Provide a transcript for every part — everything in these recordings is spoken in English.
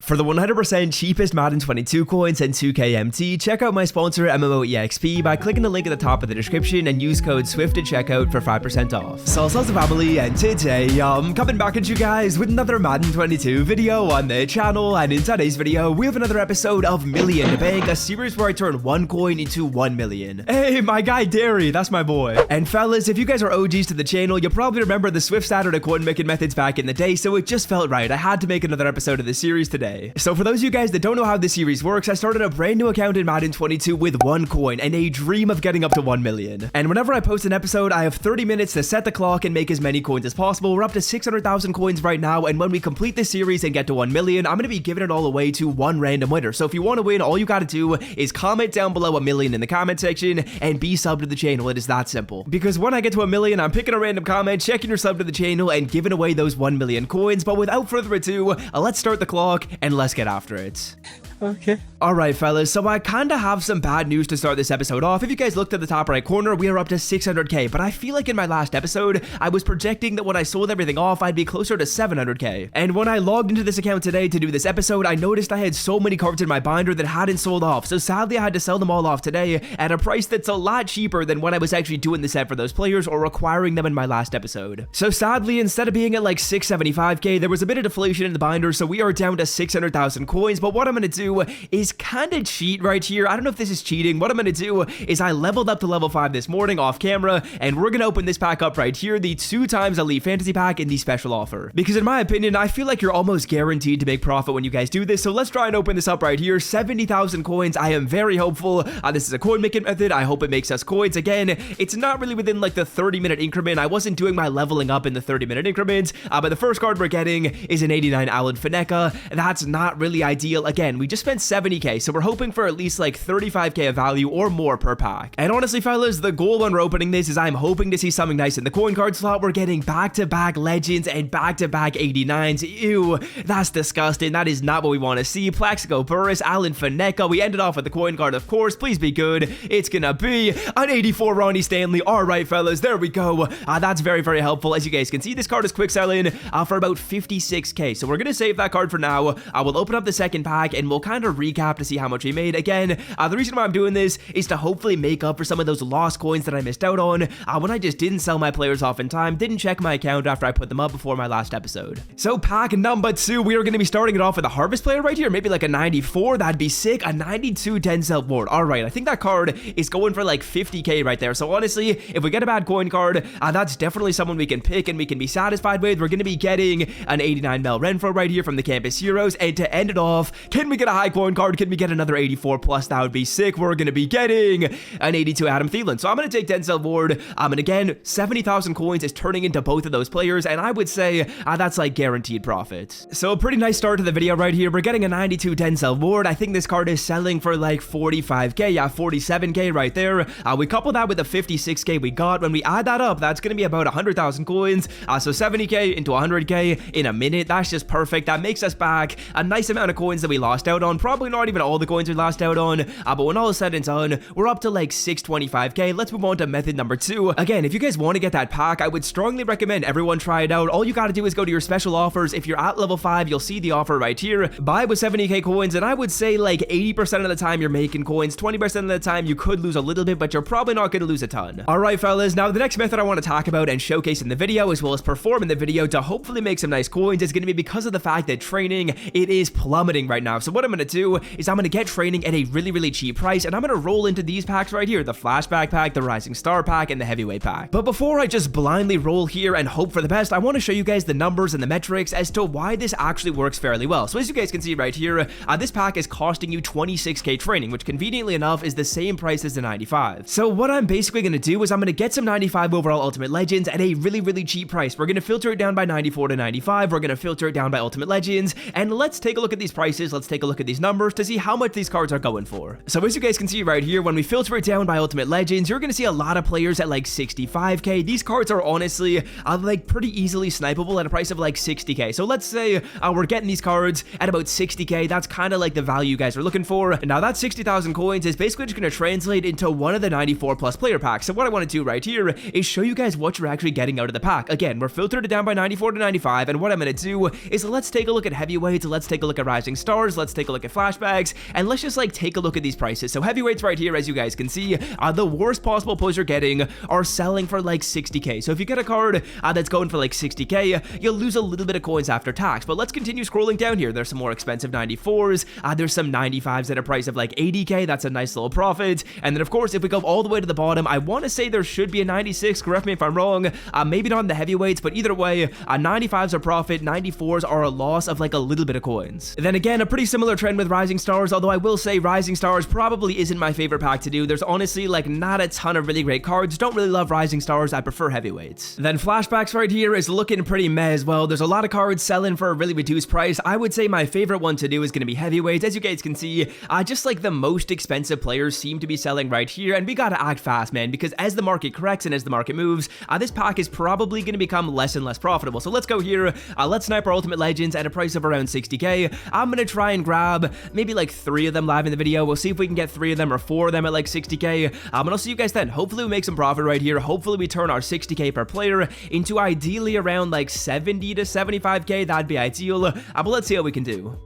For the 100% cheapest Madden 22 coins and 2K MT, check out my sponsor MMOEXP by clicking the link at the top of the description and use code SWIFT at checkout for 5% off. So, how's the family? And today, coming back at you guys with another Madden 22 video on the channel, and in today's video, we have another episode of Million to Bank, a series where I turn one coin into 1 million. Hey, my guy Derry, that's my boy. And fellas, if you guys are OGs to the channel, you'll probably remember the Swift Saturday coin making methods back in the day, so it just felt right. I had to make another episode of this series today. So for those of you guys that don't know how this series works, I started a brand new account in Madden 22 with one coin and a dream of getting up to 1 million. And whenever I post an episode, I have 30 minutes to set the clock and make as many coins as possible. We're up to 600,000 coins right now, and when we complete this series and get to 1 million, I'm going to be giving it all away to one random winner. So if you want to win, all you got to do is comment down below 1 million in the comment section and be subbed to the channel. It is that simple. Because when I get to 1 million, I'm picking a random comment, checking your sub to the channel, and giving away those 1 million coins. But without further ado, let's start the clock and let's get after it. Okay. Alright fellas, so I kinda have some bad news to start this episode off. If you guys looked at the top right corner, we are up to 600k, but I feel like in my last episode, I was projecting that when I sold everything off, I'd be closer to 700k. And when I logged into this account today to do this episode, I noticed I had so many cards in my binder that hadn't sold off, so sadly I had to sell them all off today at a price that's a lot cheaper than when I was actually doing the set for those players or acquiring them in my last episode. So sadly, instead of being at like 675k, there was a bit of deflation in the binder, so we are down to 600,000 coins, but what I'm gonna do is kind of cheat right here. I don't know if this is cheating. What I'm going to do is I leveled up to level 5 this morning off camera, and we're going to open this pack up right here, the 2x Elite Fantasy Pack in the special offer. Because in my opinion, I feel like you're almost guaranteed to make profit when you guys do this, so let's try and open this up right here. 70,000 coins. I am very hopeful. This is a coin making method. I hope it makes us coins. Again, it's not really within like the 30-minute increment. I wasn't doing my leveling up in the 30-minute increments, but the first card we're getting is an 89 Alan Faneka. That's not really ideal. Again, we just spent 70k, so we're hoping for at least like 35k of value or more per pack. And honestly fellas, the goal when we're opening this is I'm hoping to see something nice in the coin card slot. We're getting back-to-back legends and back-to-back 89s. Ew, that's disgusting. That is not what we want to see. Plaxico Burris, Alan Faneka. We ended off with the coin card, of course. Please be good. It's gonna be an 84 Ronnie Stanley. All right fellas, there we go. That's very, very helpful. As you guys can see, this card is quick selling for about 56k, so we're gonna save that card for now. We'll open up the second pack and we'll kind of recap to see how much we made. Again, the reason why I'm doing this is to hopefully make up for some of those lost coins that I missed out on when I just didn't sell my players off in time, didn't check my account after I put them up before my last episode. So pack number 2, we are going to be starting it off with a harvest player right here, maybe like a 94, that'd be sick, a 92 Denzel Ward. Alright, I think that card is going for like 50k right there, so honestly, if we get a bad coin card, that's definitely someone we can pick and we can be satisfied with. We're going to be getting an 89 Mel Renfro right here from the Campus Heroes, and to end it off, can we get a high coin card? Can we get another 84 plus? That would be sick. We're going to be getting an 82 Adam Thielen. So I'm going to take Denzel Ward. And again, 70,000 coins is turning into both of those players, and I would say that's like guaranteed profit. So a pretty nice start to the video right here. We're getting a 92 Denzel Ward. I think this card is selling for like 45k. Yeah, 47k right there. We couple that with the 56k we got. When we add that up, that's going to be about 100,000 coins. So 70k into 100k in a minute. That's just perfect. That makes us back a nice amount of coins that we lost out on. Probably not even all the coins we lost out on, but when all is said and done, we're up to like 625k. Let's move on to method number 2. Again, if you guys want to get that pack, I would strongly recommend everyone try it out. All you got to do is go to your special offers. If you're at level 5, you'll see the offer right here. Buy with 70k coins, and I would say like 80% of the time you're making coins. 20% of the time you could lose a little bit, but you're probably not going to lose a ton. Alright fellas, now the next method I want to talk about and showcase in the video, as well as perform in the video to hopefully make some nice coins, is going to be because of the fact that training, it is plummeting right now. So what I'm going to do is I'm going to get training at a really cheap price, and I'm going to roll into these packs right here, the flashback pack, the rising star pack, and the heavyweight pack. But before I just blindly roll here and hope for the best, I want to show you guys the numbers and the metrics as to why this actually works fairly well. So as you guys can see right here, this pack is costing you 26k training, which conveniently enough is the same price as the 95. So what I'm basically going to do is I'm going to get some 95 overall Ultimate Legends at a really cheap price. We're going to filter it down by 94 to 95. We're going to filter it down by Ultimate Legends, and let's take a look at these prices. Let's take a look look at these numbers to see how much these cards are going for. So as you guys can see right here, when we filter it down by Ultimate Legends, you're going to see a lot of players at like 65k. These cards are honestly like pretty easily snipeable at a price of like 60k. So let's say we're getting these cards at about 60k. That's kind of like the value you guys are looking for. Now that 60,000 coins is basically just going to translate into one of the 94 plus player packs. So what I want to do right here is show you guys what you're actually getting out of the pack. Again, we're filtered it down by 94 to 95, and what I'm going to do is let's take a look at heavyweights, let's take a look at rising stars, let's take a look at flashbacks, and let's just like take a look at these prices. So heavyweights right here, as you guys can see, the worst possible pulls you're getting are selling for like 60k. So if you get a card that's going for like 60k, you'll lose a little bit of coins after tax. But let's continue scrolling down here. There's some more expensive 94s, there's some 95s at a price of like 80k. That's a nice little profit. And then of course, if we go all the way to the bottom, I want to say there should be a 96, correct me if I'm wrong, maybe not in the heavyweights, but either way, 95s are profit, 94s are a loss of like a little bit of coins. Then again, a pretty similar trend with rising stars, although I will say rising stars probably isn't my favorite pack to do. There's honestly like not a ton of really great cards. Don't really love rising stars, I prefer heavyweights. Then flashbacks right here is looking pretty meh as well. There's a lot of cards selling for a really reduced price. I would say my favorite one to do is going to be heavyweights. As you guys can see, just like the most expensive players seem to be selling right here, and we gotta act fast, man, because as the market corrects and as the market moves, this pack is probably going to become less and less profitable. So let's go here, let's snipe our Ultimate Legends at a price of around 60k. I'm gonna try and grab maybe like 3 of them live in the video. We'll see if we can get 3 of them or 4 of them at like 60k. And I'll see you guys then. Hopefully we make some profit right here. Hopefully we turn our 60k per player into ideally around like 70 to 75k. That'd be ideal, but let's see how we can do.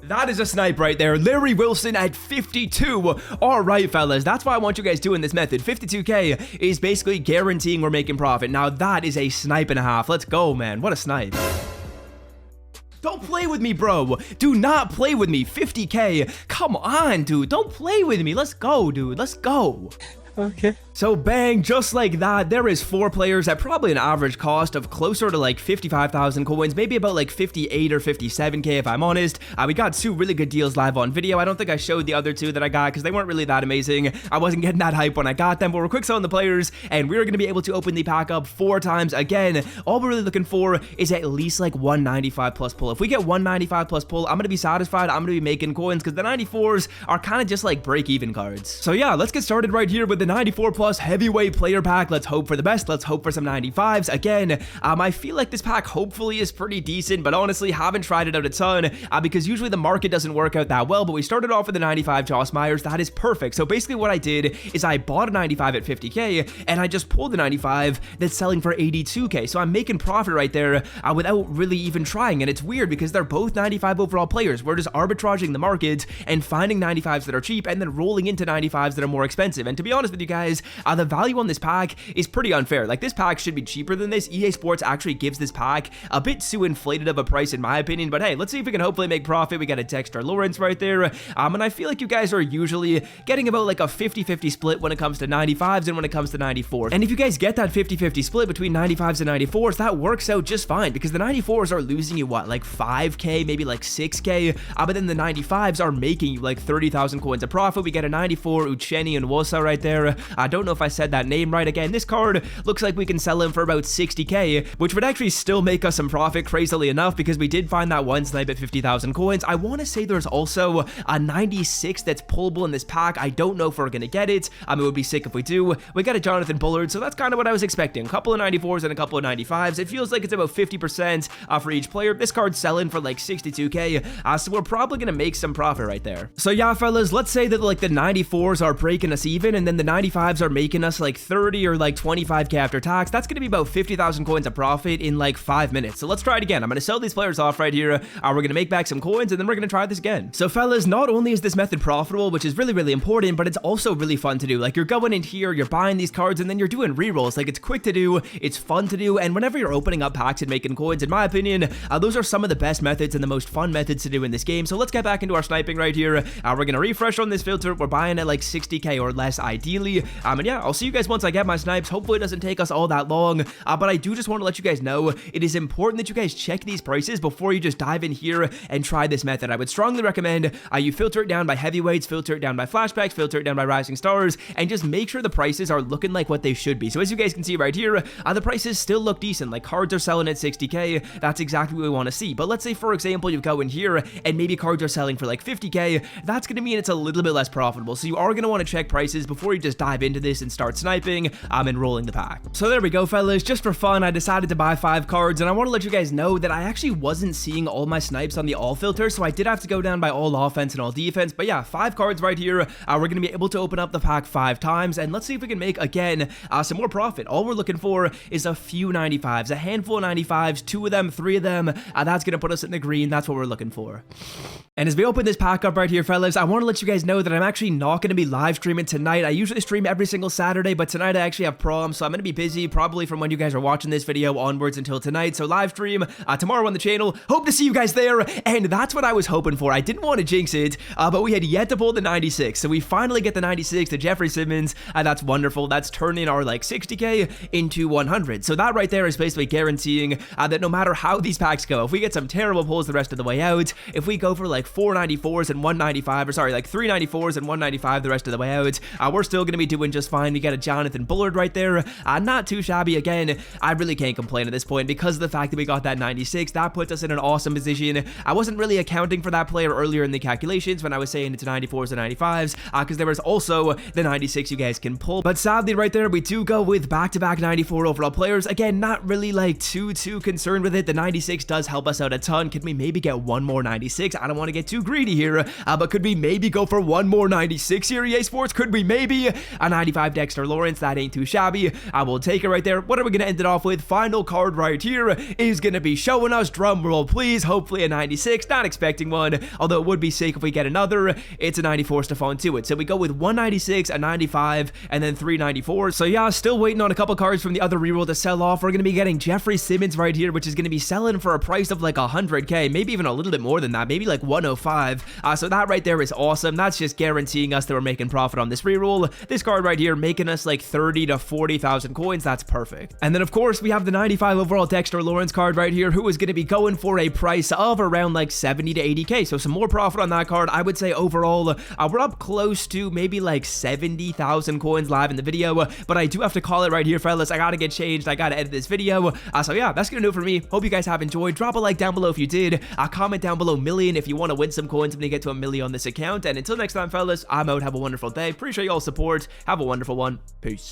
That is a snipe right there. Larry Wilson at 52. All right, fellas, that's why I want you guys doing this method. 52k is basically guaranteeing we're making profit. Now that is a snipe and a half. Let's go, man. What a snipe. Don't play with me, bro. Do not play with me. 50k. Come on, dude. Don't play with me. Let's go, dude. Let's go. Okay. So bang, just like that, there is 4 players at probably an average cost of closer to like 55,000 coins, maybe about like 58 or 57k if I'm honest. We got 2 really good deals live on video. I don't think I showed the other 2 that I got because they weren't really that amazing. I wasn't getting that hype when I got them, but we're quick selling the players, and we're going to be able to open the pack up 4 times. Again, all we're really looking for is at least like 195 plus pull. If we get 195 plus pull, I'm going to be satisfied. I'm going to be making coins because the 94s are kind of just like break-even cards. So yeah, let's get started right here with the 94 plus heavyweight player pack. Let's hope for the best. Let's hope for some 95s. Again, I feel like this pack hopefully is pretty decent, but honestly haven't tried it out a ton because usually the market doesn't work out that well. But we started off with the 95 Joss Myers. That is perfect. So basically what I did is I bought a 95 at 50k and I just pulled the 95 that's selling for 82k. So I'm making profit right there without really even trying. And it's weird because they're both 95 overall players. We're just arbitraging the market and finding 95s that are cheap and then rolling into 95s that are more expensive. And to be honest with you guys, the value on this pack is pretty unfair. Like, this pack should be cheaper than this. EA Sports actually gives this pack a bit too inflated of a price in my opinion, but hey, let's see if we can hopefully make profit. We got a Dexter Lawrence right there, and I feel like you guys are usually getting about like a 50-50 split when it comes to 95s and when it comes to 94s. And if you guys get that 50-50 split between 95s and 94s, that works out just fine because the 94s are losing you what, like 5k, maybe like 6k, but then the 95s are making you like 30,000 coins of profit. We get a 94 Uchenni and Wosa right there. I don't know if I said that name right. Again, this card looks like we can sell him for about 60k, which would actually still make us some profit, crazily enough, because we did find that one snipe at 50,000 coins. I want to say there's also a 96 that's pullable in this pack. I don't know if we're going to get it. It would be sick if we do. We got a Jonathan Bullard, so that's kind of what I was expecting. A couple of 94s and a couple of 95s. It feels like it's about 50% for each player. This card's selling for like 62k, so we're probably going to make some profit right there. So yeah, fellas, let's say that like the 94s are breaking us even, and then the 95s are making us like 30 or like 25k after tax. That's going to be about 50,000 coins of profit in like 5 minutes. So let's try it again. I'm going to sell these players off right here. We're going to make back some coins, and then we're going to try this again. So fellas, not only is this method profitable, which is really, really important, but it's also really fun to do. Like, you're going in here, you're buying these cards, and then you're doing rerolls. Like, it's quick to do, it's fun to do, and whenever you're opening up packs and making coins, in my opinion, those are some of the best methods and the most fun methods to do in this game. So let's get back into our sniping right here. We're going to refresh on this filter. We're buying at like 60k or less ideally, And yeah, I'll see you guys once I get my snipes. Hopefully it doesn't take us all that long, but I do just want to let you guys know it is important that you guys check these prices before you just dive in here and try this method. I would strongly recommend you filter it down by heavyweights, filter it down by flashbacks, filter it down by rising stars, and just make sure the prices are looking like what they should be. So as you guys can see right here, the prices still look decent. Like cards are selling at 60k. That's exactly what we want to see. But let's say, for example, you go in here and maybe cards are selling for like 50k. That's going to mean it's a little bit less profitable. So you are going to want to check prices before you just dive into this and start sniping and rolling the pack. So there we go, fellas. Just for fun, I decided to buy 5 cards, and I want to let you guys know that I actually wasn't seeing all my snipes on the all filter, so I did have to go down by all offense and all defense. But yeah, 5 cards right here. We're going to be able to open up the pack 5 times, and let's see if we can make, again, some more profit. All we're looking for is a few 95s, a handful of 95s, 2 of them, 3 of them. That's going to put us in the green. That's what we're looking for. And as we open this pack up right here, fellas, I want to let you guys know that I'm actually not going to be live streaming tonight. I usually stream every single Saturday, but tonight I actually have prom, so I'm going to be busy probably from when you guys are watching this video onwards until tonight. So live stream tomorrow on the channel. Hope to see you guys there, and that's what I was hoping for. I didn't want to jinx it, but we had yet to pull the 96, so we finally get the 96 to Jeffrey Simmons. That's wonderful. That's turning our like 60k into 100. So that right there is basically guaranteeing that no matter how these packs go, if we get some terrible pulls the rest of the way out, if we go for like 494s and 195, or sorry, like 394s and 195 the rest of the way out, we're still going to be doing just fine. We get a Jonathan Bullard right there. Not too shabby. Again, I really can't complain at this point because of the fact that we got that 96. That puts us in an awesome position. I wasn't really accounting for that player earlier in the calculations when I was saying it's 94s and 95s, because there was also the 96 you guys can pull. But sadly right there, we do go with back-to-back 94 overall players. Again, not really like too concerned with it. The 96 does help us out a ton. Could we maybe get one more 96? I don't want to get too greedy here, but could we maybe go for one more 96 here, EA Sports? Could we maybe? A 95 Dexter Lawrence, that ain't too shabby. I will take it right there. What are we going to end it off with? Final card right here is going to be showing us, drum roll please, hopefully a 96. Not expecting one, although it would be sick if we get another. It's a 94 Stephon Tuitt. So we go with 196, a 95, and then 394. So yeah, still waiting on a couple cards from the other reroll to sell off. We're going to be getting Jeffrey Simmons right here, which is going to be selling for a price of like 100k, maybe even a little bit more than that, maybe like 105. So that right there is awesome. That's just guaranteeing us that we're making profit on this reroll. This card right here making us like 30 to 40,000 coins. That's perfect. And then of course we have the 95 overall Dexter Lawrence card right here, who is going to be going for a price of around like 70 to 80k. So some more profit on that card. I would say overall we're up close to maybe like 70,000 coins live in the video, but I do have to call it right here, fellas. I gotta get changed. I gotta edit this video. So yeah, that's gonna do it for me. Hope you guys have enjoyed. Drop a like down below if you did. Comment down below million if you want to win some coins when you get to 1 million on this account. And until next time, fellas, I'm out. Have a wonderful day. Appreciate y'all's support. Have a wonderful one. Peace.